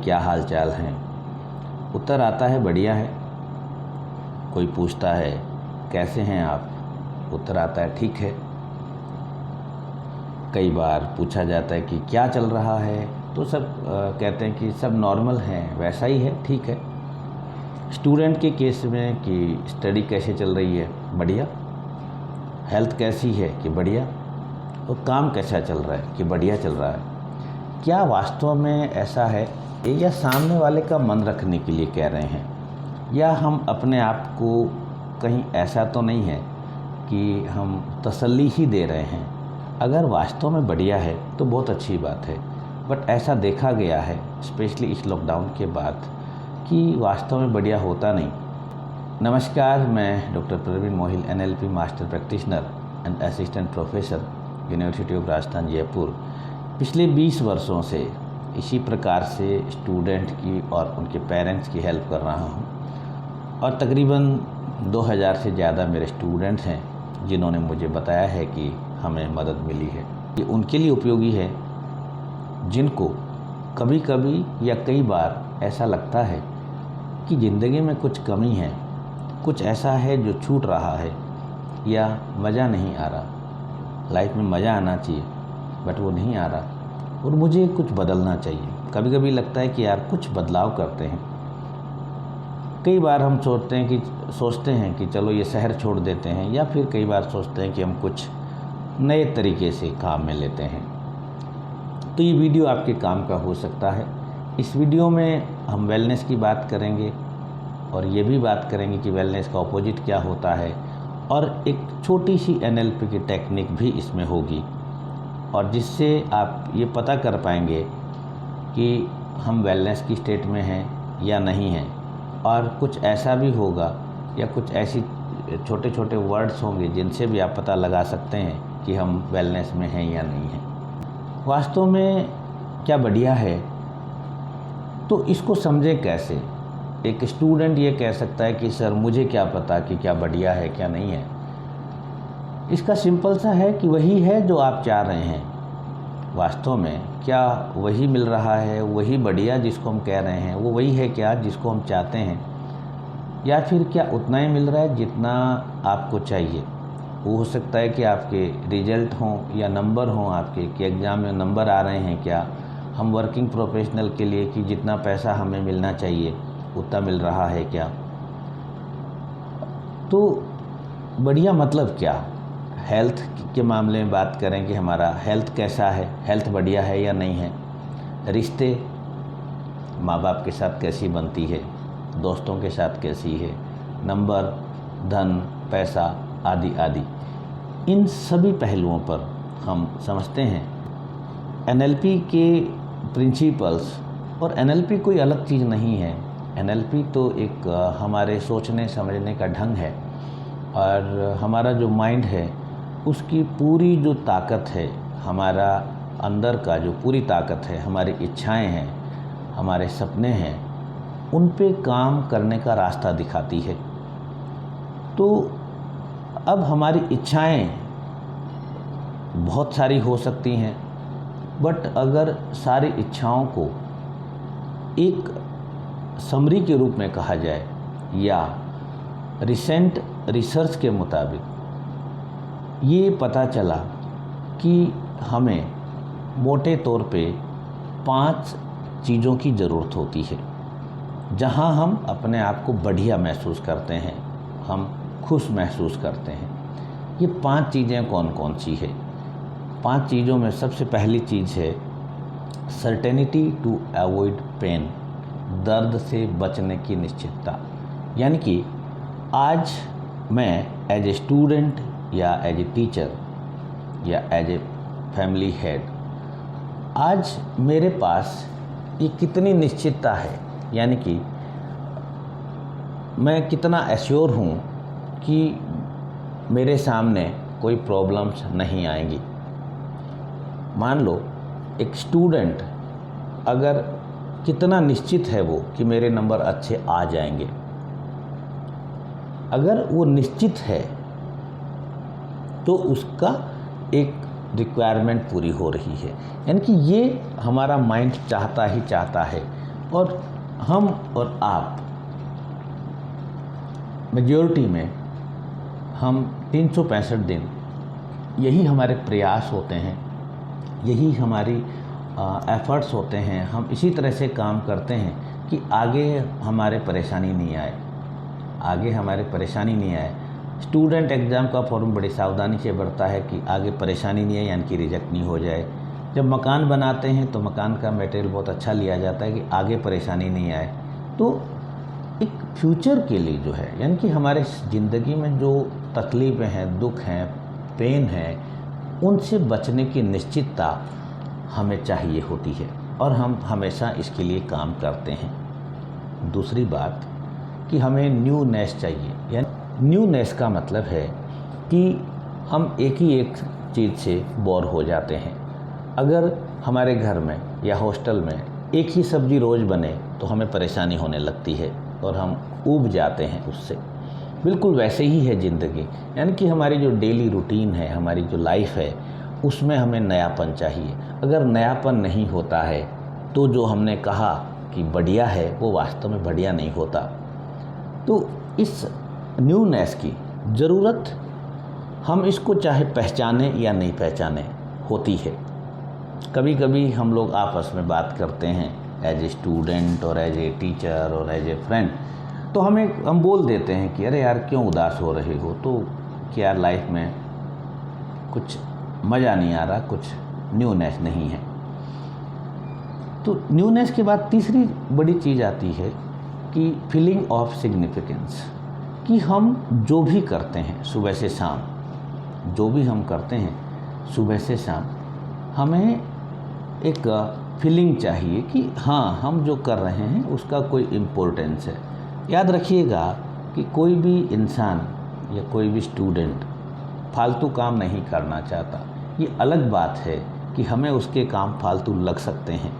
क्या हाल चाल हैं। उत्तर आता है बढ़िया है। कोई पूछता है कैसे हैं आप, उत्तर आता है ठीक है। कई बार पूछा जाता है कि क्या चल रहा है, तो सब कहते हैं कि सब नॉर्मल हैं, वैसा ही है, ठीक है। स्टूडेंट के केस में कि स्टडी कैसे चल रही है, बढ़िया। हेल्थ कैसी है, कि बढ़िया। और काम कैसा चल रहा है, कि बढ़िया चल रहा है। क्या वास्तव में ऐसा है, या सामने वाले का मन रखने के लिए कह रहे हैं, या हम अपने आप को कहीं ऐसा तो नहीं है कि हम तसल्ली ही दे रहे हैं। अगर वास्तव में बढ़िया है तो बहुत अच्छी बात है, बट ऐसा देखा गया है स्पेशली इस लॉकडाउन के बाद कि वास्तव में बढ़िया होता नहीं। नमस्कार, मैं doctor Praveen Mohil, NLP master practitioner and assistant professor, university of Rajasthan Jaipur. पिछले 20 वर्षों से इसी प्रकार से स्टूडेंट की और उनके पेरेंट्स की हेल्प कर रहा हूँ और तकरीबन 2000 से ज़्यादा मेरे स्टूडेंट्स हैं जिन्होंने मुझे बताया है कि हमें मदद मिली है। ये उनके लिए उपयोगी है जिनको कभी कभी या कई बार ऐसा लगता है कि ज़िंदगी में कुछ कमी है, कुछ ऐसा है जो छूट रहा है या मज़ा नहीं आ रहा। लाइफ में मज़ा आना चाहिए बट वो नहीं आ रहा और मुझे कुछ बदलना चाहिए। कभी कभी लगता है कि यार कुछ बदलाव करते हैं। कई बार हम सोचते हैं कि चलो ये शहर छोड़ देते हैं, या फिर कई बार सोचते हैं कि हम कुछ नए तरीके से काम में लेते हैं। तो ये वीडियो आपके काम का हो सकता है। इस वीडियो में हम वेलनेस की बात करेंगे और ये भी बात करेंगे कि वेलनेस का ऑपोजिट क्या होता है, और एक छोटी सी NLP की टेक्निक भी इसमें होगी, और जिससे आप ये पता कर पाएंगे कि हम वेलनेस की स्टेट में हैं या नहीं हैं। और कुछ ऐसा भी होगा या कुछ ऐसी छोटे छोटे वर्ड्स होंगे जिनसे भी आप पता लगा सकते हैं कि हम वेलनेस में हैं या नहीं हैं। वास्तव में क्या बढ़िया है, तो इसको समझें कैसे। एक स्टूडेंट ये कह सकता है कि सर मुझे क्या पता कि क्या बढ़िया है क्या नहीं है। इसका सिंपल सा है कि वही है जो आप चाह रहे हैं। वास्तव में क्या वही मिल रहा है, वही बढ़िया जिसको हम कह रहे हैं, वो वही है क्या जिसको हम चाहते हैं, या फिर क्या उतना ही मिल रहा है जितना आपको चाहिए। वो हो सकता है कि आपके रिजल्ट हों या नंबर हों आपके, कि एग्ज़ाम में नंबर आ रहे हैं क्या, हम वर्किंग प्रोफेशनल के लिए कि जितना पैसा हमें मिलना चाहिए उतना मिल रहा है क्या। तो बढ़िया मतलब क्या। हेल्थ के मामले में बात करें कि हमारा हेल्थ कैसा है, हेल्थ बढ़िया है या नहीं है। रिश्ते माँ बाप के साथ कैसी बनती है, दोस्तों के साथ कैसी है, नंबर, धन, पैसा आदि आदि, इन सभी पहलुओं पर हम समझते हैं NLP के प्रिंसिपल्स। और NLP कोई अलग चीज़ नहीं है। NLP तो एक हमारे सोचने समझने का ढंग है, और हमारा जो माइंड है उसकी पूरी जो ताकत है, हमारा अंदर का जो पूरी ताकत है, हमारी इच्छाएं हैं, हमारे सपने हैं, उन पे काम करने का रास्ता दिखाती है। तो अब हमारी इच्छाएं बहुत सारी हो सकती हैं, बट अगर सारी इच्छाओं को एक समरी के रूप में कहा जाए, या रिसेंट रिसर्च के मुताबिक ये पता चला कि हमें मोटे तौर पे 5 चीज़ों की ज़रूरत होती है जहां हम अपने आप को बढ़िया महसूस करते हैं, हम खुश महसूस करते हैं। ये 5 चीज़ें कौन कौन सी है। 5 चीज़ों में सबसे पहली चीज़ है सर्टेनिटी टू अवॉइड पेन, दर्द से बचने की निश्चितता। यानी कि आज मैं एज ए स्टूडेंट या एज ए टीचर या एज ए फैमिली हेड, आज मेरे पास ये कितनी निश्चितता है, यानी कि मैं कितना एश्योर हूँ कि मेरे सामने कोई प्रॉब्लम्स नहीं आएंगी। मान लो एक स्टूडेंट अगर कितना निश्चित है वो कि मेरे नंबर अच्छे आ जाएंगे। अगर वो निश्चित है तो उसका एक रिक्वायरमेंट पूरी हो रही है। यानी कि ये हमारा माइंड चाहता ही चाहता है और हम और आप मेजॉरिटी में हम 365 दिन यही हमारे प्रयास होते हैं, यही हमारी एफर्ट्स होते हैं, हम इसी तरह से काम करते हैं कि आगे हमारे परेशानी नहीं आए, आगे हमारे परेशानी नहीं आए। स्टूडेंट एग्ज़ाम का फॉर्म बड़ी सावधानी से भरता है कि आगे परेशानी नहीं आए, यानी कि रिजेक्ट नहीं हो जाए। जब मकान बनाते हैं तो मकान का मटेरियल बहुत अच्छा लिया जाता है कि आगे परेशानी नहीं आए। तो एक फ्यूचर के लिए जो है, यानी कि हमारे ज़िंदगी में जो तकलीफ़ें हैं, दुख हैं, पेन है, उनसे बचने की निश्चितता हमें चाहिए होती है और हम हमेशा इसके लिए काम करते हैं। दूसरी बात कि हमें न्यूनेस चाहिए, यानी न्यूनेस का मतलब है कि हम एक ही एक चीज़ से बोर हो जाते हैं। अगर हमारे घर में या हॉस्टल में एक ही सब्ज़ी रोज़ बने तो हमें परेशानी होने लगती है और हम ऊब जाते हैं उससे। बिल्कुल वैसे ही है ज़िंदगी, यानी कि हमारी जो डेली रूटीन है, हमारी जो लाइफ है, उसमें हमें नयापन चाहिए। अगर नयापन नहीं होता है तो जो हमने कहा कि बढ़िया है वो वास्तव में बढ़िया नहीं होता। तो इस न्यूनेस की ज़रूरत हम इसको चाहे पहचाने या नहीं पहचाने होती है। कभी कभी हम लोग आपस में बात करते हैं एज ए स्टूडेंट और एज ए टीचर और एज ए फ्रेंड, तो हम बोल देते हैं कि अरे यार क्यों उदास हो रहे हो, तो क्या लाइफ में कुछ मज़ा नहीं आ रहा, कुछ न्यूनेस नहीं है। तो न्यूनेस के बाद तीसरी बड़ी चीज़ आती है कि फीलिंग ऑफ सिग्निफिकेंस, कि हम जो भी करते हैं सुबह से शाम, जो भी हम करते हैं सुबह से शाम, हमें एक फीलिंग चाहिए कि हाँ हम जो कर रहे हैं उसका कोई इम्पोर्टेंस है। याद रखिएगा कि कोई भी इंसान या कोई भी स्टूडेंट फालतू काम नहीं करना चाहता। ये अलग बात है कि हमें उसके काम फालतू लग सकते हैं,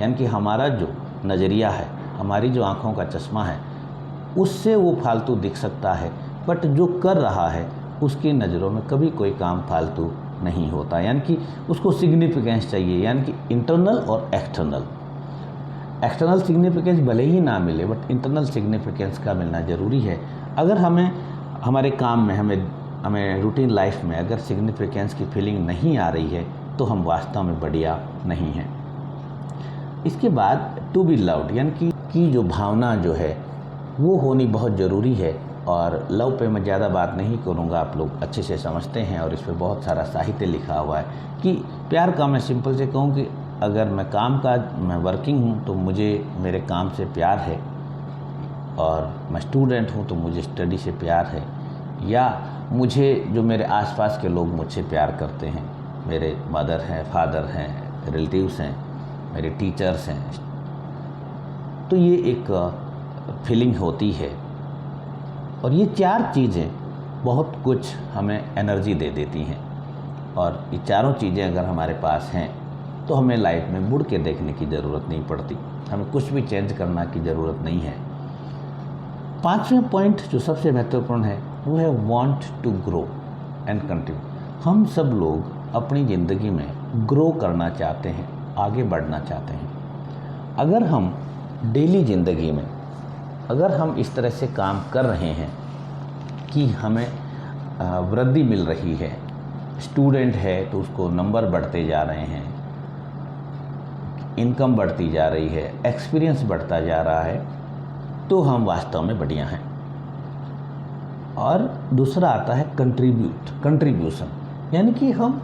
यानी कि हमारा जो नज़रिया है, हमारी जो आँखों का चश्मा है, उससे वो फालतू दिख सकता है, बट जो कर रहा है उसकी नज़रों में कभी कोई काम फालतू नहीं होता। यानी कि उसको सिग्निफिकेंस चाहिए, यानी कि इंटरनल और एक्सटर्नल। एक्सटर्नल सिग्निफिकेंस भले ही ना मिले, बट इंटरनल सिग्निफिकेंस का मिलना ज़रूरी है। अगर हमें हमारे काम में, हमें रूटीन लाइफ में अगर सिग्निफिकेंस की फीलिंग नहीं आ रही है तो हम वास्तव में बढ़िया नहीं हैं। इसके बाद टू बी लव्ड, यानी कि जो भावना जो है वो होनी बहुत ज़रूरी है। और लव पे मैं ज़्यादा बात नहीं करूँगा, आप लोग अच्छे से समझते हैं और इस पे बहुत सारा साहित्य लिखा हुआ है कि प्यार का, मैं सिंपल से कहूँ कि अगर मैं वर्किंग हूँ तो मुझे मेरे काम से प्यार है, और मैं स्टूडेंट हूँ तो मुझे स्टडी से प्यार है, या मुझे जो मेरे आसपास के लोग मुझसे प्यार करते हैं, मेरे मदर हैं, फादर हैं, रिलेटिव्स हैं, मेरे टीचर्स हैं, तो ये एक फीलिंग होती है। और ये चार चीज़ें बहुत कुछ हमें एनर्जी दे देती हैं, और ये चारों चीज़ें अगर हमारे पास हैं तो हमें लाइफ में मुड़ के देखने की ज़रूरत नहीं पड़ती, हमें कुछ भी चेंज करना की ज़रूरत नहीं है। पांचवें पॉइंट जो सबसे महत्वपूर्ण है वो है want to grow and contribute. हम सब लोग अपनी ज़िंदगी में ग्रो करना चाहते हैं, आगे बढ़ना चाहते हैं। अगर हम डेली ज़िंदगी में अगर हम इस तरह से काम कर रहे हैं कि हमें वृद्धि मिल रही है, स्टूडेंट है तो उसको नंबर बढ़ते जा रहे हैं, इनकम बढ़ती जा रही है, एक्सपीरियंस बढ़ता जा रहा है, तो हम वास्तव में बढ़िया हैं। और दूसरा आता है कंट्रीब्यूशन, यानी कि हम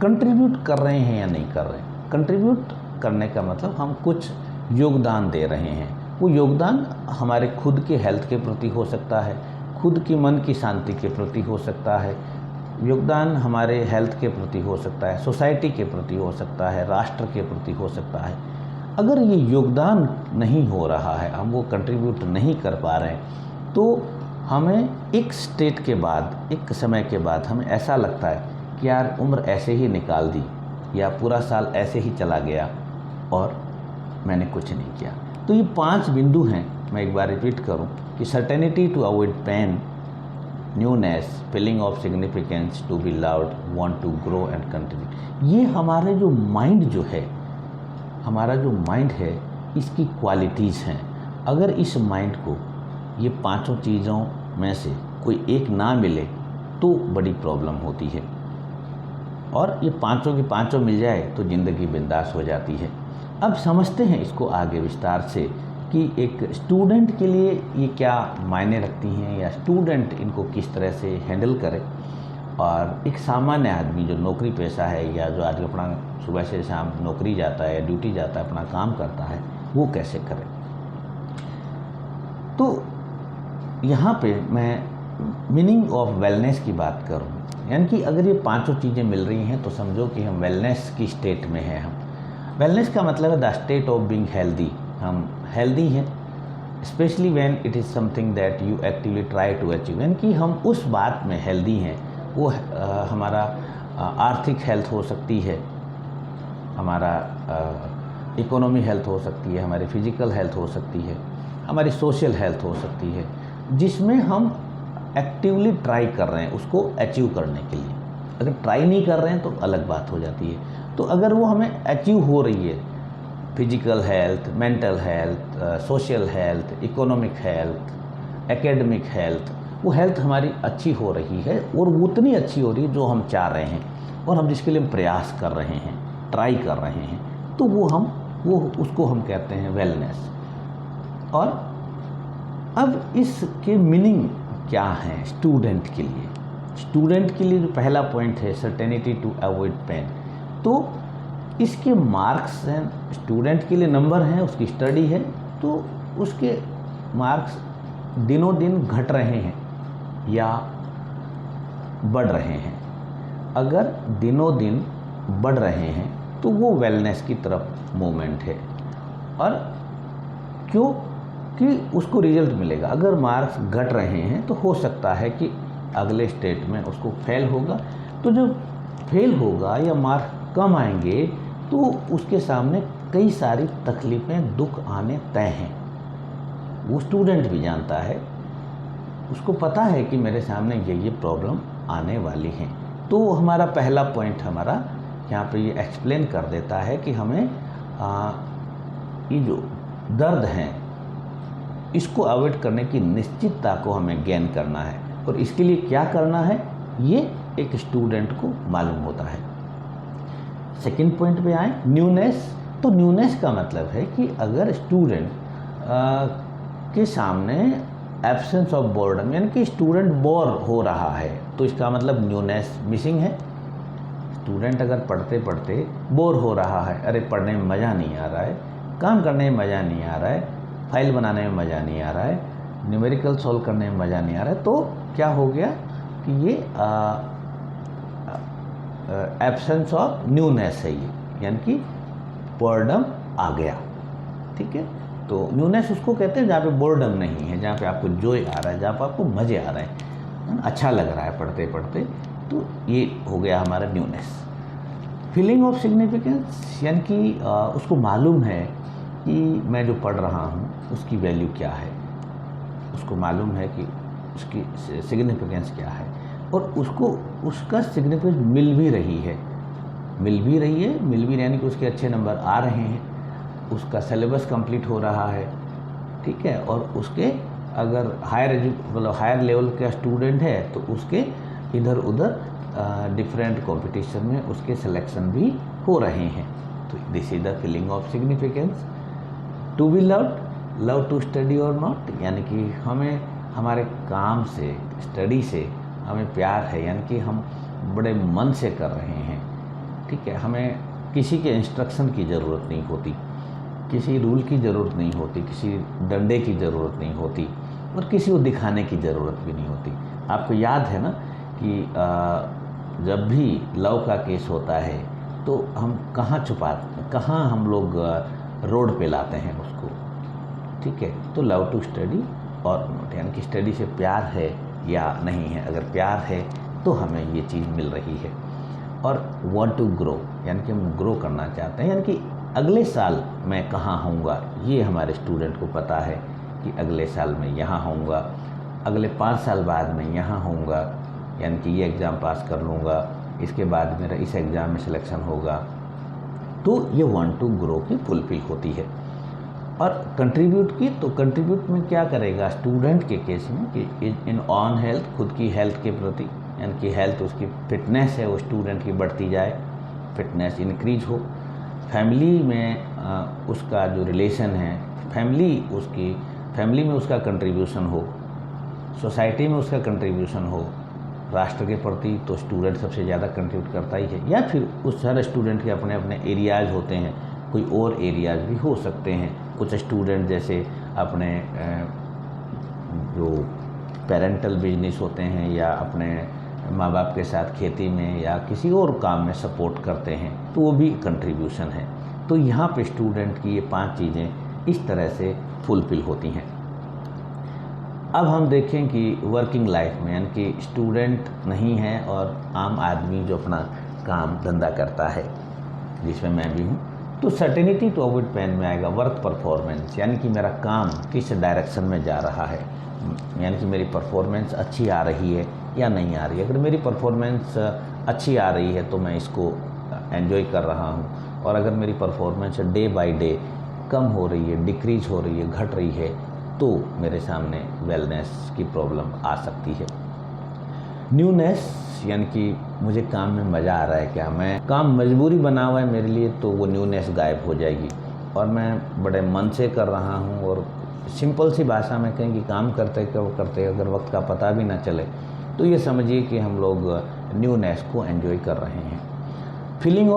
कंट्रीब्यूट कर रहे हैं या नहीं कर रहे हैं। कंट्रीब्यूट करने का मतलब हम कुछ योगदान दे रहे हैं। वो योगदान हमारे खुद के हेल्थ के प्रति हो सकता है, खुद की मन की शांति के प्रति हो सकता है, योगदान हमारे हेल्थ के प्रति हो सकता है, सोसाइटी के प्रति हो सकता है, राष्ट्र के प्रति हो सकता है। अगर ये योगदान नहीं हो रहा है, हम वो कंट्रीब्यूट नहीं कर पा रहे हैं, तो हमें एक स्टेट के बाद, एक समय के बाद हमें ऐसा लगता है कि यार उम्र ऐसे ही निकाल दी, या पूरा साल ऐसे ही चला गया और मैंने कुछ नहीं किया। तो ये 5 बिंदु हैं, मैं एक बार रिपीट करूं कि certainty to avoid pain, newness, feeling of significance, to be loved, want to grow and contribute. ये हमारा जो माइंड है, इसकी क्वालिटीज़ हैं। अगर इस माइंड को ये पांचों चीज़ों में से कोई एक ना मिले तो बड़ी प्रॉब्लम होती है, और ये पांचों की पांचों मिल जाए तो ज़िंदगी बिंदास हो जाती है। अब समझते हैं इसको आगे विस्तार से कि एक स्टूडेंट के लिए ये क्या मायने रखती हैं, या स्टूडेंट इनको किस तरह से हैंडल करे, और एक सामान्य आदमी जो नौकरी पेशा है या जो आज अपना सुबह से शाम नौकरी जाता है या ड्यूटी जाता है, अपना काम करता है, वो कैसे करे। तो यहाँ पे मैं मीनिंग ऑफ वेलनेस की बात करूँ, यानी कि अगर ये पांचों चीज़ें मिल रही हैं तो समझो कि हम वेलनेस की स्टेट में हैं। हम वेलनेस का मतलब है the state of being healthy. हम हेल्दी हैं, specially when it is something that you actively try to achieve, यानी कि हम उस बात में हेल्दी हैं। वो हमारा आर्थिक हेल्थ हो सकती है, हमारा इकोनॉमी हेल्थ हो सकती है, हमारी फिजिकल हेल्थ हो सकती है, हमारी सोशल हेल्थ हो सकती है, जिसमें हम एक्टिवली ट्राई कर रहे हैं उसको अचीव करने के लिए। अगर ट्राई नहीं कर रहे हैं तो अलग बात हो जाती है। तो अगर वो हमें अचीव हो रही है, physical health, mental health, social health, economic health, academic health, वो हेल्थ हमारी अच्छी हो रही है और वो उतनी अच्छी हो रही है जो हम चाह रहे हैं और हम जिसके लिए हम प्रयास कर रहे हैं, ट्राई कर रहे हैं, तो वो उसको हम कहते हैं वेलनेस। और अब इसके मीनिंग क्या है स्टूडेंट के लिए। स्टूडेंट के लिए जो पहला पॉइंट है सर्टेनिटी टू अवॉइड पेन, तो इसके मार्क्स हैं, स्टूडेंट के लिए नंबर हैं, उसकी स्टडी है, तो उसके मार्क्स दिनों दिन घट रहे हैं या बढ़ रहे हैं। अगर दिनों दिन बढ़ रहे हैं तो वो वेलनेस की तरफ मूवमेंट है। और क्यों कि उसको रिजल्ट मिलेगा। अगर मार्क्स घट रहे हैं तो हो सकता है कि अगले स्टेट में उसको फेल होगा, तो जब फेल होगा या मार्क्स कम आएंगे तो उसके सामने कई सारी तकलीफ़ें, दुख आने तय हैं। वो स्टूडेंट भी जानता है, उसको पता है कि मेरे सामने ये प्रॉब्लम आने वाली हैं। तो हमारा पहला पॉइंट हमारा यहाँ पे ये एक्सप्लेन कर देता है कि हमें ये जो दर्द हैं इसको अवॉइड करने की निश्चितता को हमें गेन करना है, और इसके लिए क्या करना है ये एक स्टूडेंट को मालूम होता है। सेकंड पॉइंट पे आए, न्यूनेस। तो न्यूनेस का मतलब है कि अगर स्टूडेंट के सामने एब्सेंस ऑफ बोर्डम, यानी कि स्टूडेंट बोर हो रहा है, तो इसका मतलब न्यूनेस मिसिंग है। स्टूडेंट अगर पढ़ते पढ़ते बोर हो रहा है, अरे पढ़ने में मज़ा नहीं आ रहा है, काम करने में मज़ा नहीं आ रहा है, फाइल बनाने में मज़ा नहीं आ रहा है, न्यूमेरिकल सॉल्व करने में मज़ा नहीं आ रहा है, तो क्या हो गया कि ये एब्सेंस ऑफ न्यूनेस है ये, यानी कि बोर्डम आ गया। ठीक है, तो न्यूनेस उसको कहते हैं जहाँ पे बोर्डम नहीं है, जहाँ पे आपको जॉय आ रहा है, जहाँ पे आपको मज़े आ रहे हैं, अच्छा लग रहा है पढ़ते पढ़ते, तो ये हो गया हमारा न्यूनेस। फीलिंग ऑफ सिग्निफिकेंस, यानी कि उसको मालूम है कि मैं जो पढ़ रहा हूँ उसकी वैल्यू क्या है, उसको मालूम है कि उसकी सिग्निफिकेंस क्या है, और उसको उसका सिग्निफिकेंस मिल भी रही है, यानी कि उसके अच्छे नंबर आ रहे हैं, उसका सिलेबस कंप्लीट हो रहा है। ठीक है, और उसके अगर हायर लेवल का स्टूडेंट है तो उसके इधर उधर डिफरेंट कंपटीशन में उसके सिलेक्शन भी हो रहे हैं। तो this is the feeling of significance. To be loved, love to study or not, यानी कि हमें हमारे काम से, स्टडी से हमें प्यार है, यानी कि हम बड़े मन से कर रहे हैं। ठीक है, हमें किसी के इंस्ट्रक्शन की ज़रूरत नहीं होती, किसी रूल की ज़रूरत नहीं होती, किसी डंडे की ज़रूरत नहीं होती, और किसी को दिखाने की ज़रूरत भी नहीं होती। आपको याद है ना कि जब भी लव का केस होता है तो हम कहाँ हम लोग रोड पे लाते हैं उसको। ठीक है, तो love to study or not, यानी कि स्टडी से प्यार है या नहीं है। अगर प्यार है तो हमें ये चीज़ मिल रही है। और वांट टू ग्रो, यानी कि हम ग्रो करना चाहते हैं, यानी कि अगले साल मैं कहाँ होऊंगा, ये हमारे स्टूडेंट को पता है कि अगले साल मैं यहाँ होऊंगा, अगले 5 साल बाद मैं यहाँ होऊंगा, यानी कि ये एग्ज़ाम पास कर लूँगा, इसके बाद मेरा इस एग्ज़ाम में सिलेक्शन होगा। तो ये वांट टू ग्रो की फुलफिल होती है। और कंट्रीब्यूट की, तो कंट्रीब्यूट में क्या करेगा स्टूडेंट के केस में कि इन ऑन हेल्थ, खुद की हेल्थ के प्रति, यानी कि हेल्थ उसकी फिटनेस है वो स्टूडेंट की बढ़ती जाए, फिटनेस इंक्रीज हो। फैमिली में उसका जो रिलेशन है, फैमिली में उसका कंट्रीब्यूशन हो, सोसाइटी में उसका कंट्रीब्यूशन हो, राष्ट्र के प्रति तो स्टूडेंट सबसे ज़्यादा कंट्रीब्यूट करता ही है। या फिर उस हर स्टूडेंट के अपने अपने एरियाज़ होते हैं, कोई और एरियाज़ भी हो सकते हैं। कुछ स्टूडेंट जैसे अपने जो पेरेंटल बिजनेस होते हैं या अपने माँ बाप के साथ खेती में या किसी और काम में सपोर्ट करते हैं, तो वो भी कंट्रीब्यूशन है। तो यहाँ पे स्टूडेंट की ये 5 चीज़ें इस तरह से फुलफिल होती हैं। अब हम देखें कि वर्किंग लाइफ में, यानी कि स्टूडेंट नहीं है और आम आदमी जो अपना काम धंधा करता है, जिसमें मैं भी हूँ, तो सर्टेनिटी टू अवॉइड पेन में आएगा वर्क परफॉर्मेंस, यानी कि मेरा काम किस डायरेक्शन में जा रहा है, यानी कि मेरी परफॉर्मेंस अच्छी आ रही है या नहीं आ रही है। अगर मेरी परफॉर्मेंस अच्छी आ रही है तो मैं इसको एंजॉय कर रहा हूँ, और अगर मेरी परफॉर्मेंस डे बाय डे कम हो रही है, डिक्रीज हो रही है, घट रही है, तो मेरे सामने वेलनेस की प्रॉब्लम आ सकती है। न्यूनेस, यानी कि मुझे काम में मज़ा आ रहा है क्या, मैं काम मजबूरी बना हुआ है मेरे लिए, तो वो न्यूनेस गायब हो जाएगी और मैं बड़े मन से कर रहा हूँ। और सिंपल सी भाषा में कहें कि काम करते करते अगर वक्त का पता भी ना चले, तो ये समझिए कि हम लोग न्यूनेस को एंजॉय कर रहे हैं। फीलिंग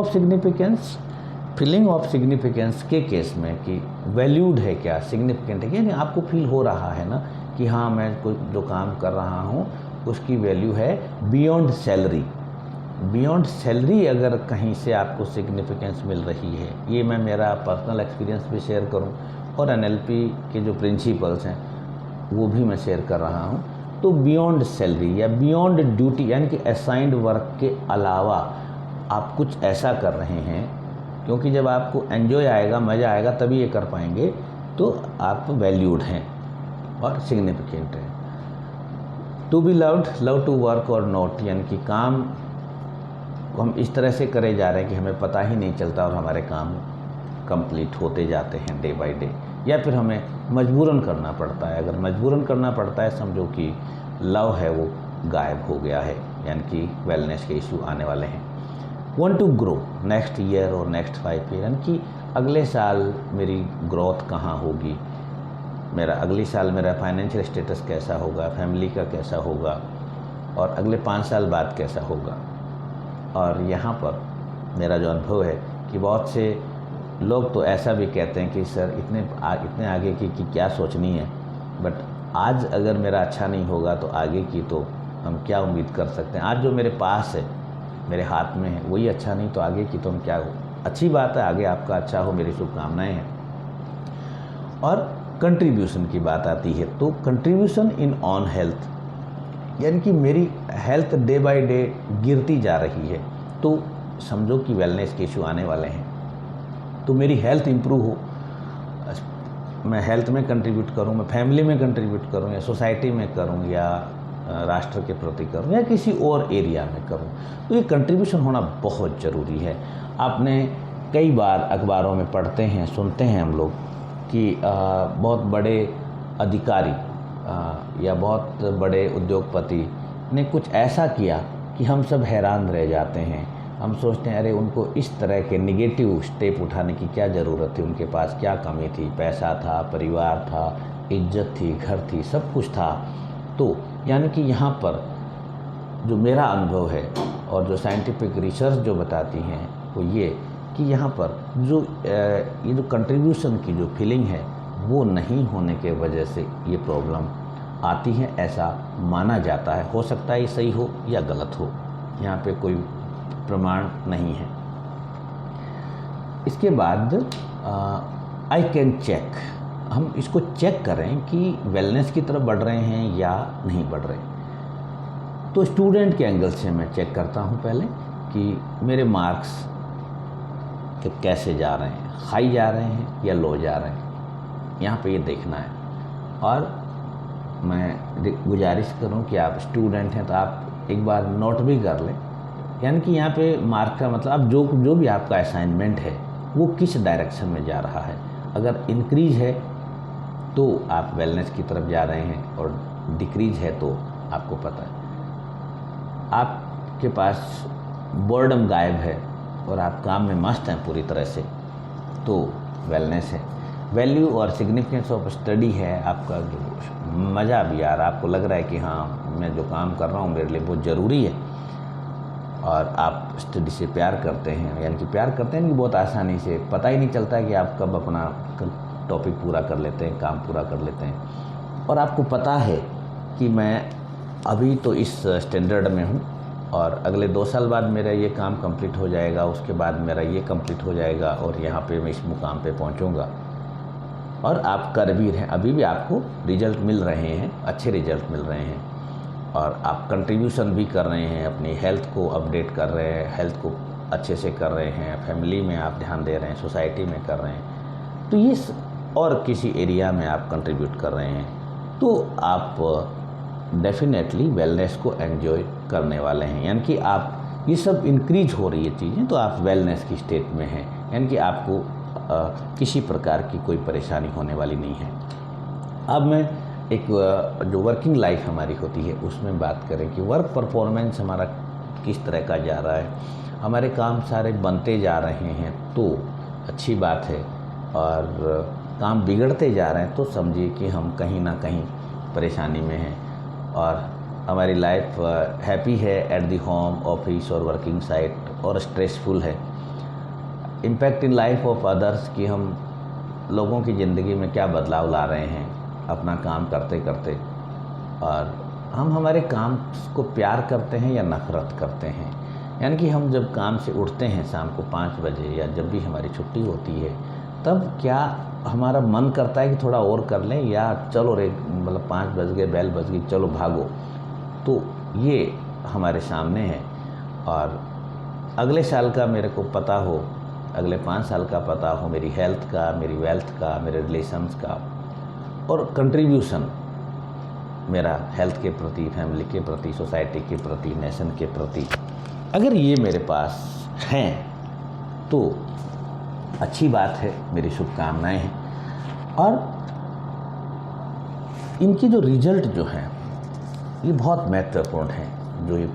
ऑफ सिग्निफिकेंस के केस में कि वैल्यूड है क्या, सिग्निफिकेंट है, यानी आपको फील हो रहा है ना कि हाँ मैं कोई जो काम कर रहा हूँ उसकी वैल्यू है बियॉन्ड सैलरी अगर कहीं से आपको सिग्निफिकेंस मिल रही है। ये मैं मेरा पर्सनल एक्सपीरियंस भी शेयर करूँ और NLP के जो प्रिंसिपल्स हैं वो भी मैं शेयर कर रहा हूँ। तो बियॉन्ड सैलरी या बियॉन्ड ड्यूटी, यानी कि असाइंड वर्क के अलावा आप कुछ ऐसा कर रहे हैं, क्योंकि जब आपको एंजॉय आएगा, मज़ा आएगा, तभी ये कर पाएंगे, तो आप वैल्यूड हैं और सिग्निफिकेंट हैं। To be love to work or not, यानी कि काम को हम इस तरह से करे जा रहे हैं कि हमें पता ही नहीं चलता और हमारे काम कंप्लीट होते जाते हैं डे बाय डे, या फिर हमें मजबूरन करना पड़ता है। अगर मजबूरन करना पड़ता है, समझो कि लव है वो गायब हो गया है, यानी कि वेलनेस के इशू आने वाले हैं। Want to grow next year और नेक्स्ट 5 ईयर, यानी कि अगले साल मेरी ग्रोथ कहाँ होगी, अगले साल मेरा फाइनेंशियल स्टेटस कैसा होगा, फैमिली का कैसा होगा, और अगले 5 साल बाद कैसा होगा। और यहाँ पर मेरा जो अनुभव है कि बहुत से लोग तो ऐसा भी कहते हैं कि सर इतने आगे की क्या सोचनी है, बट आज अगर मेरा अच्छा नहीं होगा तो आगे की तो हम क्या उम्मीद कर सकते हैं। आज जो मेरे पास है, मेरे हाथ में है, वही अच्छा नहीं तो आगे की तो हम क्या हो। अच्छी बात है, आगे आपका अच्छा हो, मेरी शुभकामनाएं हैं। और कंट्रीब्यूशन की बात आती है, तो कंट्रीब्यूशन इन ऑन हेल्थ, यानी कि मेरी हेल्थ डे बाय डे गिरती जा रही है, तो समझो कि वेलनेस के इशू आने वाले हैं। तो मेरी हेल्थ इंप्रूव हो, मैं हेल्थ में कंट्रीब्यूट करूं, मैं फैमिली में कंट्रीब्यूट करूं, या सोसाइटी में करूं, या राष्ट्र के प्रति करूं, या किसी और एरिया में करूं, तो ये कंट्रीब्यूशन होना बहुत ज़रूरी है। आपने कई बार अखबारों में पढ़ते हैं, सुनते हैं हम लोग कि बहुत बड़े अधिकारी या बहुत बड़े उद्योगपति ने कुछ ऐसा किया कि हम सब हैरान रह जाते हैं। हम सोचते हैं अरे उनको इस तरह के नेगेटिव स्टेप उठाने की क्या ज़रूरत थी, उनके पास क्या कमी थी, पैसा था, परिवार था, इज्जत थी, घर थी, सब कुछ था। तो यानी कि यहाँ पर जो मेरा अनुभव है और जो साइंटिफिक रिसर्च जो बताती हैं वो ये कि यहाँ पर जो ये जो कंट्रीब्यूशन की जो फीलिंग है वो नहीं होने के वजह से ये प्रॉब्लम आती है, ऐसा माना जाता है। हो सकता है ये सही हो या गलत हो, यहाँ पे कोई प्रमाण नहीं है। इसके बाद आई कैन चेक, हम इसको चेक करें कि वेलनेस की तरफ बढ़ रहे हैं या नहीं बढ़ रहे। तो स्टूडेंट के एंगल से मैं चेक करता हूँ पहले कि मेरे मार्क्स कैसे जा रहे हैं, हाई जा रहे हैं या लो जा रहे हैं, यहाँ पे ये देखना है। और मैं गुजारिश करूँ कि आप स्टूडेंट हैं तो आप एक बार नोट भी कर लें, यानी कि यहाँ पे मार्क का मतलब अब जो भी आपका असाइनमेंट है वो किस डायरेक्शन में जा रहा है। अगर इंक्रीज है तो आप वेलनेस की तरफ जा रहे हैं, और डिक्रीज है तो आपको पता है आपके पास बोर्डम गायब है और आप काम में मस्त हैं पूरी तरह से, तो वेलनेस है। वैल्यू और सिग्निफिकेंस ऑफ स्टडी है, आपका जो मज़ा भी आ रहा है, आपको लग रहा है कि हाँ मैं जो काम कर रहा हूँ मेरे लिए बहुत ज़रूरी है, और आप स्टडी से प्यार करते हैं, यानी कि प्यार करते हैं कि बहुत आसानी से, पता ही नहीं चलता है कि आप कब अपना टॉपिक पूरा कर लेते हैं, काम पूरा कर लेते हैं। और आपको पता है कि मैं अभी तो इस स्टैंडर्ड में हूँ और अगले 2 साल बाद मेरा ये काम कंप्लीट हो जाएगा, उसके बाद मेरा ये कंप्लीट हो जाएगा और यहाँ पे मैं इस मुकाम पे पहुँचूँगा। और आप कर भी रहे हैं, अभी भी आपको रिजल्ट मिल रहे हैं, अच्छे रिजल्ट मिल रहे हैं, और आप कंट्रीब्यूशन भी कर रहे हैं, अपनी हेल्थ को अपडेट कर रहे हैं, हेल्थ को अच्छे से कर रहे हैं, फैमिली में आप ध्यान दे रहे हैं, सोसाइटी में कर रहे हैं, तो ये और किसी एरिया में आप कंट्रीब्यूट कर रहे हैं, तो आप डेफिनेटली वेलनेस को एंजॉय करने वाले हैं। यानी कि आप ये सब इंक्रीज हो रही है चीज़ें, तो आप वेलनेस की स्टेट में हैं, यानी कि आपको किसी प्रकार की कोई परेशानी होने वाली नहीं है। अब मैं एक जो वर्किंग लाइफ हमारी होती है उसमें बात करें कि वर्क परफॉर्मेंस हमारा किस तरह का जा रहा है, हमारे काम सारे बनते जा रहे हैं तो अच्छी बात है, और काम बिगड़ते जा रहे हैं तो समझिए कि हम कहीं ना कहीं परेशानी में हैं, और हमारी लाइफ हैप्पी है एट द होम, ऑफिस और वर्किंग साइट, और स्ट्रेसफुल है। Impact in life of others कि हम लोगों की ज़िंदगी में क्या बदलाव ला रहे हैं अपना काम करते करते, और हम हमारे काम को प्यार करते हैं या नफ़रत करते हैं। यानी कि हम जब काम से उठते हैं शाम को 5 बजे या जब भी हमारी छुट्टी होती है, तब क्या हमारा मन करता है कि थोड़ा और कर लें, या चलो रे मतलब 5 बज गए, बेल बज गई, चलो भागो। तो ये हमारे सामने है, और अगले साल का मेरे को पता हो, अगले 5 साल का पता हो, मेरी हेल्थ का, मेरी वेल्थ का, मेरे रिलेशंस का, और कंट्रीब्यूशन मेरा हेल्थ के प्रति, फैमिली के प्रति, सोसाइटी के प्रति, नेशन के प्रति, अगर ये मेरे पास हैं तो अच्छी बात है, मेरी शुभकामनाएं हैं। और इनकी जो रिजल्ट जो हैं ये बहुत महत्वपूर्ण हैं, जो ये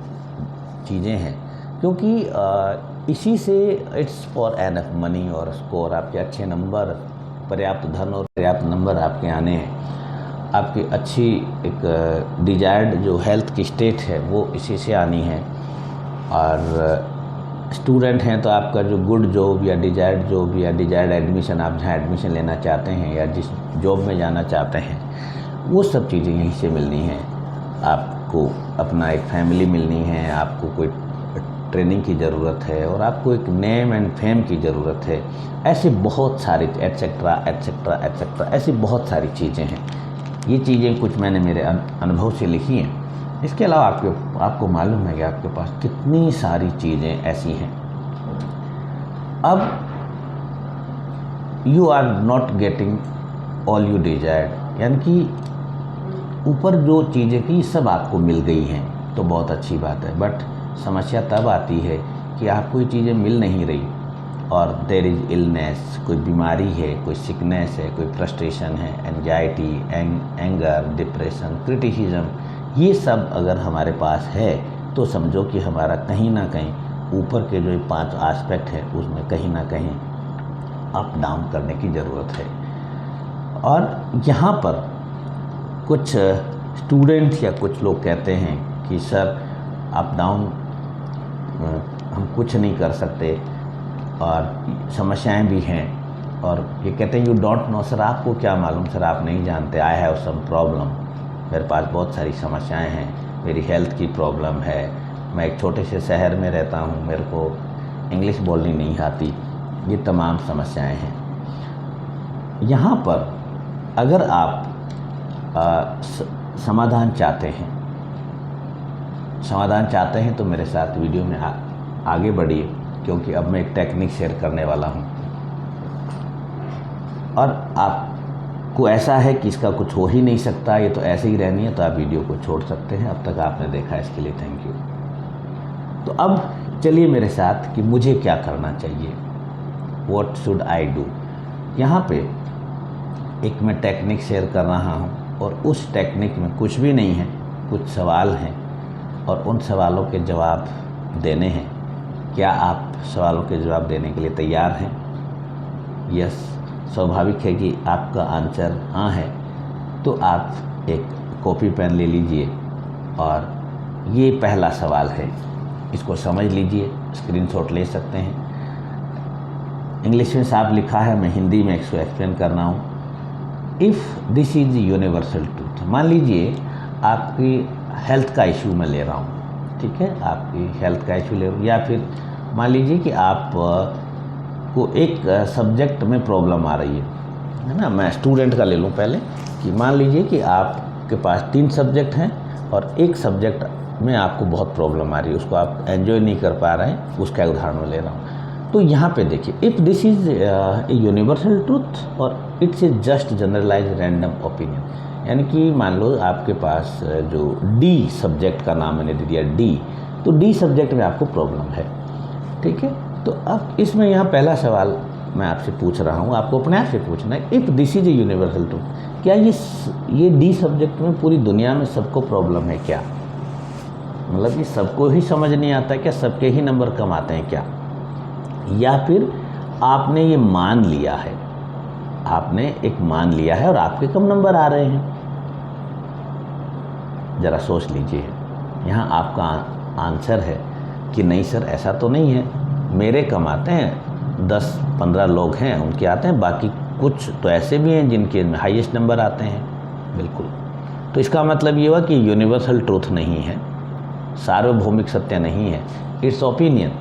चीज़ें हैं, क्योंकि इसी से इट्स फॉर एनफ मनी और स्कोर, आपके अच्छे नंबर, पर्याप्त धन और पर्याप्त नंबर आपके आने हैं, आपकी अच्छी एक डिजायर्ड जो हेल्थ की स्टेट है वो इसी से आनी है। और स्टूडेंट हैं तो आपका जो गुड जॉब या डिजायर्ड एडमिशन, आप जहाँ एडमिशन लेना चाहते हैं या जिस जॉब में जाना चाहते हैं, वो सब चीज़ें यहीं से मिलनी हैं। आपको अपना एक फैमिली मिलनी है, आपको कोई ट्रेनिंग की ज़रूरत है, और आपको एक नेम एंड फेम की ज़रूरत है। ऐसे बहुत सारी एटसेट्रा एटसेट्रा एटसेट्रा ऐसी बहुत सारी चीज़ें हैं। ये चीज़ें कुछ मैंने मेरे अनुभव से लिखी हैं। इसके अलावा आपको मालूम है कि आपके पास कितनी सारी चीज़ें ऐसी हैं। अब you are not getting all you desired, यानी कि ऊपर जो चीज़ें की सब आपको मिल गई हैं तो बहुत अच्छी बात है, बट समस्या तब आती है कि आपको ये चीज़ें मिल नहीं रही, और देयर इज़ इलनेस, कोई बीमारी है, कोई सिकनेस है, कोई फ्रस्ट्रेशन है, एंजाइटी, एंगर, डिप्रेशन, क्रिटिसिज्म, ये सब अगर हमारे पास है तो समझो कि हमारा कहीं ना कहीं ऊपर के जो 5 एस्पेक्ट है उसमें कहीं ना कहीं अप डाउन करने की ज़रूरत है। और यहाँ पर कुछ स्टूडेंट्स या कुछ लोग कहते हैं कि सर अप डाउन हम कुछ नहीं कर सकते और समस्याएं भी हैं, और ये कहते हैं यू डोंट नो, सर आपको क्या मालूम, सर आप नहीं जानते, आई हैव सम प्रॉब्लम, मेरे पास बहुत सारी समस्याएं हैं, मेरी हेल्थ की प्रॉब्लम है, मैं एक छोटे से शहर में रहता हूँ, मेरे को इंग्लिश बोलनी नहीं आती, ये तमाम समस्याएं हैं। यहाँ पर अगर आप समाधान चाहते हैं तो मेरे साथ वीडियो में आगे बढ़िए, क्योंकि अब मैं एक टेक्निक शेयर करने वाला हूँ, और आपको ऐसा है कि इसका कुछ हो ही नहीं सकता, ये तो ऐसे ही रहनी है, तो आप वीडियो को छोड़ सकते हैं। अब तक आपने देखा, इसके लिए थैंक यू। तो अब चलिए मेरे साथ कि मुझे क्या करना चाहिए, व्हाट शुड आई डू। यहाँ पे एक मैं टेक्निक शेयर कर रहा हूँ और उस टेक्निक में कुछ भी नहीं है, कुछ सवाल हैं और उन सवालों के जवाब देने हैं। क्या आप सवालों के जवाब देने के लिए तैयार हैं? यस, स्वाभाविक है कि आपका आंसर हाँ है। तो आप एक कॉपी पेन ले लीजिए और ये पहला सवाल है, इसको समझ लीजिए, स्क्रीनशॉट ले सकते हैं। इंग्लिश में साफ लिखा है, मैं हिंदी में इसको एक्सप्लेन कर रहा हूँ। If this is universal truth, मान लीजिए आपकी हेल्थ का इशू मैं ले रहा हूँ, ठीक है, आपकी हेल्थ का इशू ले रहा हूँ, या फिर मान लीजिए कि आप को एक सब्जेक्ट में प्रॉब्लम आ रही है ना। मैं स्टूडेंट का ले लूँ पहले, कि मान लीजिए कि आपके पास 3 सब्जेक्ट हैं और एक सब्जेक्ट में आपको बहुत प्रॉब्लम आ रही है, उसको आप एंजॉय नहीं कर पा रहे हैं, उसका उदाहरण मैं ले रहा हूँ। तो यहाँ पे देखिए, if this is a universal truth और it's a just generalize random opinion, यानी कि मान लो आपके पास जो डी सब्जेक्ट का नाम मैंने दे दिया डी, तो डी सब्जेक्ट में आपको प्रॉब्लम है, ठीक है। तो अब इसमें यहाँ पहला सवाल मैं आपसे पूछ रहा हूँ, आपको अपने आप से पूछना है, if this is a universal truth, क्या ये डी सब्जेक्ट में पूरी दुनिया में सबको प्रॉब्लम है क्या? मतलब कि सबको ही समझ नहीं आता क्या? सबके ही नंबर कम आते हैं क्या? या फिर आपने ये मान लिया है, आपने एक मान लिया है और आपके कम नंबर आ रहे हैं? ज़रा सोच लीजिए। यहाँ आपका आंसर है कि नहीं सर, ऐसा तो नहीं है, मेरे कम आते हैं, 10-15 लोग हैं उनके आते हैं, बाकी कुछ तो ऐसे भी हैं जिनके हाईएस्ट नंबर आते हैं। बिल्कुल, तो इसका मतलब ये हुआ कि यूनिवर्सल ट्रूथ नहीं है, सार्वभौमिक सत्य नहीं है, इट्स ओपिनियन,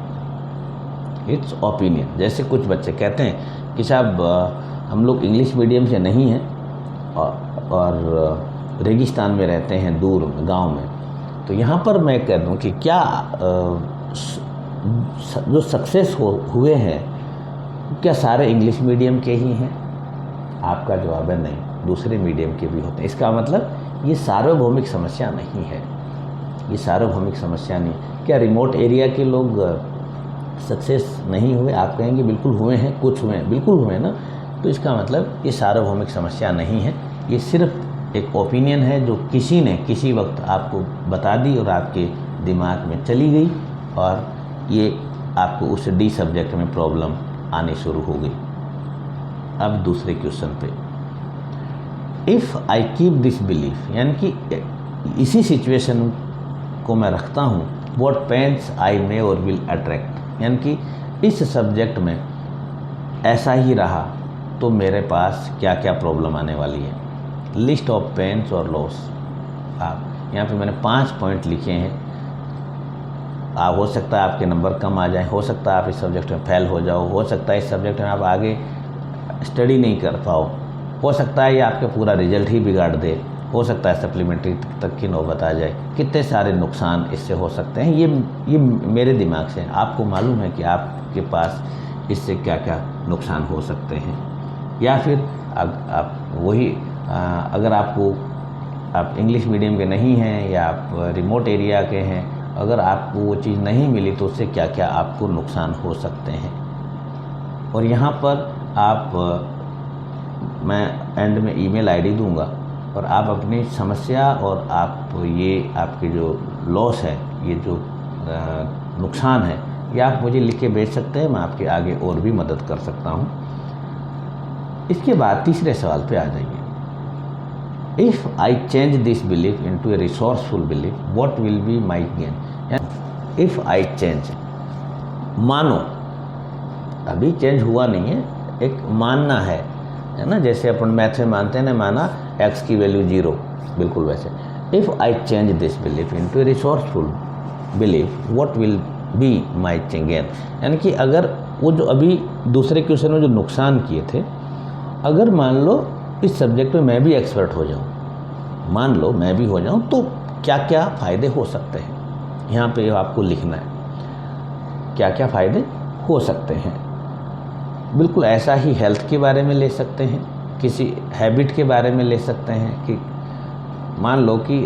इट्स ओपिनियन। जैसे कुछ बच्चे कहते हैं कि साहब हम लोग इंग्लिश मीडियम से नहीं हैं और रेगिस्तान में रहते हैं, दूर गांव में, तो यहाँ पर मैं कह दूँ कि क्या जो सक्सेस हुए हैं क्या सारे इंग्लिश मीडियम के ही हैं? आपका जवाब है नहीं, दूसरे मीडियम के भी होते हैं। इसका मतलब ये सार्वभौमिक समस्या नहीं है, ये सार्वभौमिक समस्या नहीं। क्या रिमोट एरिया के लोग सक्सेस नहीं हुए? आप कहेंगे बिल्कुल हुए हैं, कुछ हुए हैं, बिल्कुल हुए ना। तो इसका मतलब ये सार्वभौमिक समस्या नहीं है, ये सिर्फ एक ओपिनियन है जो किसी ने किसी वक्त आपको बता दी और आपके दिमाग में चली गई और ये आपको उस डी सब्जेक्ट में प्रॉब्लम आनी शुरू हो गई। अब दूसरे क्वेश्चन पे, if I keep this belief, यानी कि इसी सिचुएशन को मैं रखता हूँ, व्हाट पेन्स आई मे और विल अट्रैक्ट, यानी कि इस सब्जेक्ट में ऐसा ही रहा तो मेरे पास क्या क्या प्रॉब्लम आने वाली है। लिस्ट ऑफ पेन्स और लॉस, आप यहाँ पे मैंने 5 पॉइंट लिखे हैं। आप हो सकता है आपके नंबर कम आ जाए, हो सकता है आप इस सब्जेक्ट में फेल हो जाओ, हो सकता है इस सब्जेक्ट में आप आगे स्टडी नहीं कर पाओ, हो सकता है ये आपके पूरा रिजल्ट ही बिगाड़ दे, हो सकता है सप्लीमेंट्री तक की नौबत आ जाए। कितने सारे नुकसान इससे हो सकते हैं, ये मेरे दिमाग से, आपको मालूम है कि आपके पास इससे क्या क्या नुकसान हो सकते हैं। या फिर आप वही अगर आप इंग्लिश मीडियम के नहीं हैं या आप रिमोट एरिया के हैं, अगर आपको वो चीज़ नहीं मिली तो उससे क्या क्या आपको नुकसान हो सकते हैं। और यहाँ पर मैं एंड में ईमेल आईडी दूंगा और आप अपनी समस्या और आप ये आपके जो लॉस है, ये जो नुकसान है, ये आप मुझे लिख के भेज सकते हैं, मैं आपके आगे और भी मदद कर सकता हूँ। इसके बाद तीसरे सवाल पे आ जाइए। If I change this belief into A resourceful belief, what will be my gain. If I change, मानो, अभी चेंज हुआ नहीं है, एक मानना है ना, जैसे अपन मैथ में मानते हैं ना, माना x की वैल्यू 0, बिल्कुल वैसे। If I change this belief into A resourceful belief, what will be my gain. यानी कि अगर वो जो अभी दूसरे क्वेश्चन में जो नुकसान किए थे, अगर मान लो इस सब्जेक्ट में मैं भी एक्सपर्ट हो जाऊं, मान लो मैं भी हो जाऊं, तो क्या क्या फ़ायदे हो सकते हैं, यहाँ पे आपको लिखना है, क्या क्या फ़ायदे हो सकते हैं। बिल्कुल ऐसा ही हेल्थ के बारे में ले सकते हैं, किसी हैबिट के बारे में ले सकते हैं कि मान लो कि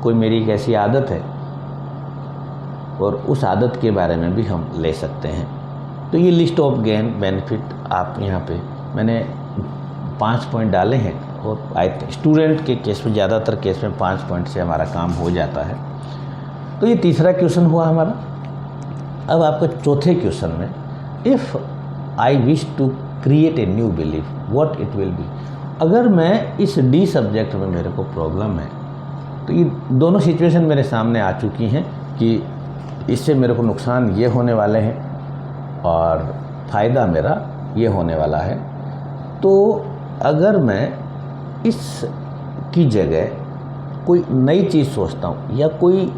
कोई मेरी एक ऐसी आदत है और उस आदत के बारे में भी हम ले सकते हैं। तो ये लिस्ट ऑफ गेन बेनिफिट आप यहाँ पे मैंने 5 पॉइंट डाले हैं और स्टूडेंट के केस में ज़्यादातर केस में 5 पॉइंट से हमारा काम हो जाता है। तो ये तीसरा क्वेश्चन हुआ हमारा। अब आपका चौथे क्वेश्चन में, if I wish to create a new belief what it will be. अगर मैं इस डी सब्जेक्ट में मेरे को प्रॉब्लम है, तो ये दोनों सिचुएशन मेरे सामने आ चुकी हैं कि इससे मेरे को नुकसान ये होने वाले हैं और फ़ायदा मेरा ये होने वाला है। तो अगर मैं इस की जगह कोई नई चीज़ सोचता हूँ या कोई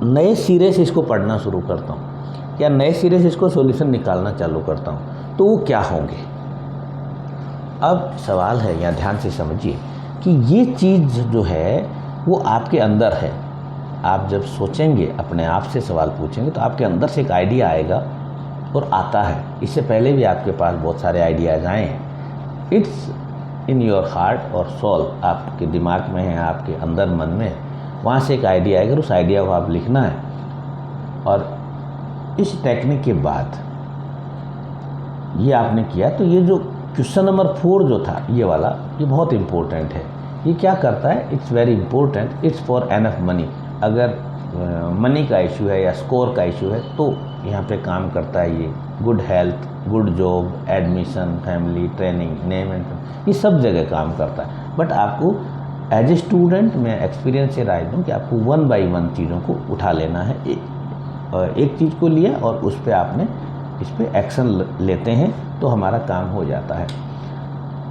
नए सिरे से इसको पढ़ना शुरू करता हूँ या नए सिरे से इसको सॉल्यूशन निकालना चालू करता हूँ, तो वो क्या होंगे। अब सवाल है, यहाँ ध्यान से समझिए कि ये चीज़ जो है वो आपके अंदर है। आप जब सोचेंगे, अपने आप से सवाल पूछेंगे, तो आपके अंदर से एक आइडिया आएगा और आता है। इससे पहले भी आपके पास बहुत सारे आइडियाज़ आए हैं। इट्स इन योर हार्ट और सोल, आपके दिमाग में है, आपके अंदर मन में, वहाँ से एक आइडिया आएगा, उस आइडिया को आप लिखना है। और इस टेक्निक के बाद ये आपने किया, तो ये जो क्वेश्चन नंबर 4 जो था ये वाला, ये बहुत इम्पोर्टेंट है। ये क्या करता है, it's very important, it's for enough money. अगर मनी का इशू है या स्कोर का इशू है तो यहाँ पे काम करता है ये। Good health, good job, admission, family, training, name and, ये सब जगह काम करता है। बट आपको एज ए स्टूडेंट मैं एक्सपीरियंस से राय दूँ कि आपको 1 बाय 1 चीज़ों को उठा लेना है। एक चीज़ को लिया और उस पर आपने इस पर एक्शन लेते हैं तो हमारा काम हो जाता है।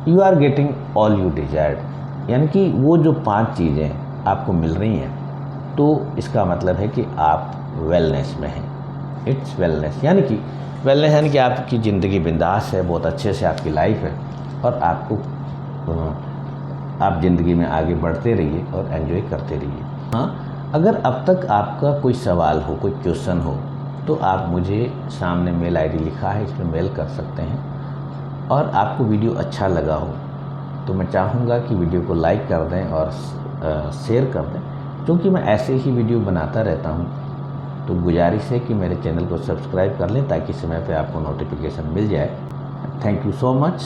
You are getting all you desired, यानी कि वो जो 5 चीज़ें आपको मिल रही हैं, तो इसका मतलब है कि आप वेलनेस में हैं। इट्स वेलनेस, यानी कि वेलनेस यानी कि आपकी ज़िंदगी बिंदास है, बहुत अच्छे से आपकी लाइफ है और आपको आप ज़िंदगी में आगे बढ़ते रहिए और एंजॉय करते रहिए। हाँ, अगर अब तक आपका कोई सवाल हो, कोई क्वेश्चन हो, तो आप मुझे सामने मेल आईडी लिखा है, इस पर मेल कर सकते हैं। और आपको वीडियो अच्छा लगा हो तो मैं चाहूँगा कि वीडियो को लाइक कर दें और शेयर कर दें, क्योंकि मैं ऐसे ही वीडियो बनाता रहता हूँ। तो गुजारिश है कि मेरे चैनल को सब्सक्राइब कर लें ताकि समय पे आपको नोटिफिकेशन मिल जाए। Thank you so much.